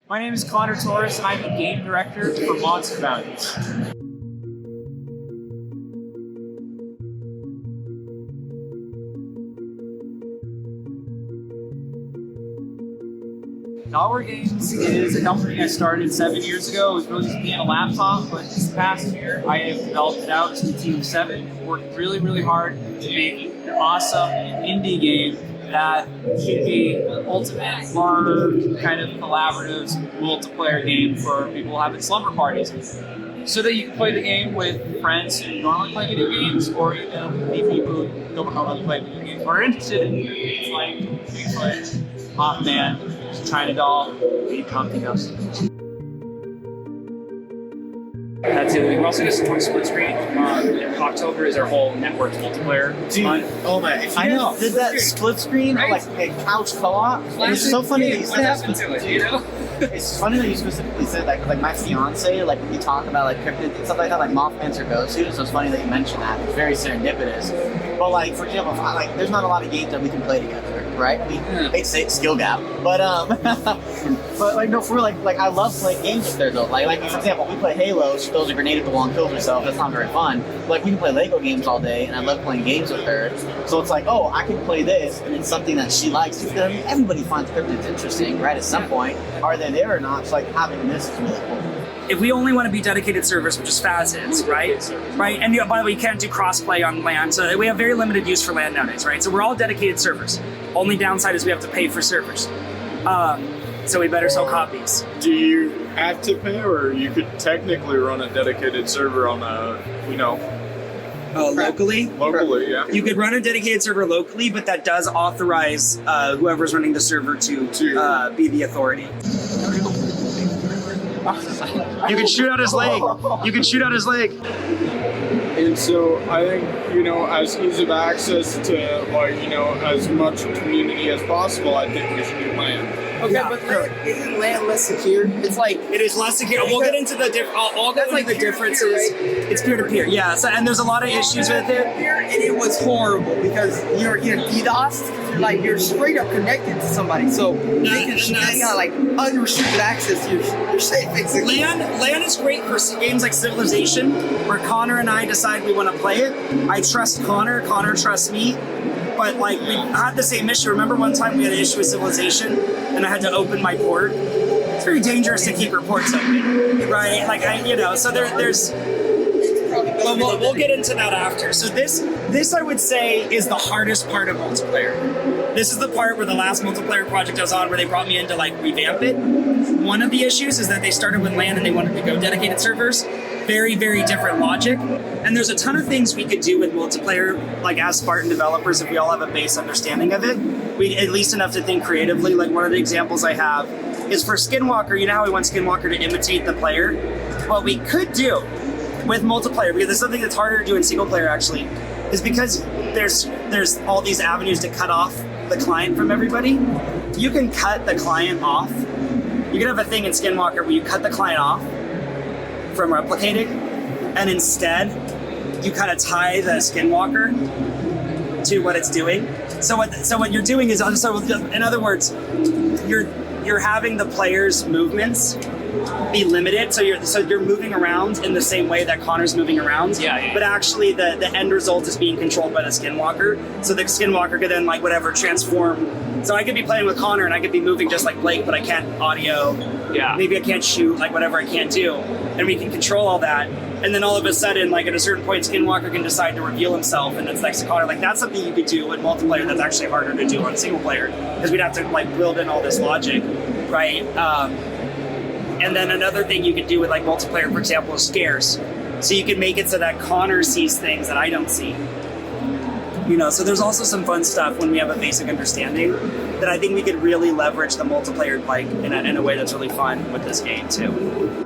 My name is Connor Torres, and I'm the game director for Monster Bounties. Our Games is a company I started 7 years ago. It was really just me and a laptop, but this past year I have developed it out to a team of 7. Worked really, really hard to make an awesome indie game that should be the ultimate horror kind of collaborative multiplayer game for people having slumber parties. So that you can play the game with friends who normally play video games, or even people who don't normally play video games or are interested in games like Bigfoot, Mothman, China Doll, and Comfy House. That's it. We also just toy split screen. October is our whole network multiplayer. Dude, oh my! I know. Did that split screen or like a couch co-op? It's so funny that you said that. What happened to it? You know? It's funny that you specifically said that, 'cause like my fiance, like when we talk about like cryptids and stuff like that, like Mothman's her go-to. So it's funny that you mentioned that. It's very serendipitous. But like for example, like there's not a lot of games that we can play together, right? It's skill gap, but but like no, for like I love playing games with her though. Like for example, we play Halo. She throws a grenade at the wall and kills herself. That's not very fun. Like we can play Lego games all day, and I love playing games with her. So it's like, oh, I can play this, and it's something that she likes. Because I mean, everybody finds cryptids interesting, right? At some point, are they there or not? So like having this is really cool. If we only want to be dedicated servers, which is Phasmaphobia, right? And by the way, you can't do crossplay on LAN, so we have very limited use for LAN nowadays, right? So we're all dedicated servers. Only downside is we have to pay for servers. So we better sell copies. Do you have to pay, or you could technically run a dedicated server on a, Locally? Locally, yeah. You could run a dedicated server locally, but that does authorize whoever's running the server to be the authority. You can shoot out his leg. You can shoot out his leg. And so I think, as ease of access to, as much community as possible, I think we should do LAN. Okay, Yeah, but sure. isn't LAN less secure? It's like It is less secure. We'll get into the I'll go into the differences. right? It's peer-to-peer, yeah. So, and there's a lot of issues with it. And it was horrible because you're DDoS. You're straight up connected to somebody, so they got like unrestricted access. You're safe basically. LAN is great for games like Civilization, where Connor and I decide we want to play it. I trust Connor trusts me. But like we had the same issue. Remember one time we had an issue with Civilization, and I had to open my port. It's very dangerous to keep your ports open, right? So there's. Well, we'll get into that after. So this I would say is the hardest part of multiplayer. This is the part where the last multiplayer project I was on, where they brought me in to revamp it. One of the issues is that they started with LAN and they wanted to go dedicated servers. Very, very different logic. And there's a ton of things we could do with multiplayer, like as Spartan developers, if we all have a base understanding of it. We at least enough to think creatively. Like one of the examples I have is for Skinwalker. You know how we want Skinwalker to imitate the player? What we could do with multiplayer, because there's something that's harder to do in single player actually, is because there's all these avenues to cut off the client from everybody. You can cut the client off. You can have a thing in Skinwalker where you cut the client off from replicating, and instead you kind of tie the Skinwalker to what it's doing. So what you're doing is, in other words, you're having the player's movements be limited, so you're moving around in the same way that Connor's moving around. Yeah. But actually, the end result is being controlled by the Skinwalker. So the Skinwalker could then transform. So I could be playing with Connor and I could be moving just like Blake, but I can't audio. Yeah. Maybe I can't shoot, whatever I can't do, and we can control all that. And then all of a sudden, at a certain point, Skinwalker can decide to reveal himself, and it's next to Connor. That's something you could do in multiplayer. That's actually harder to do on single player because we'd have to build in all this logic, right? And then another thing you could do with multiplayer, for example, is scares. So you can make it so that Connor sees things that I don't see. So there's also some fun stuff when we have a basic understanding that I think we could really leverage the multiplayer in a way that's really fun with this game too.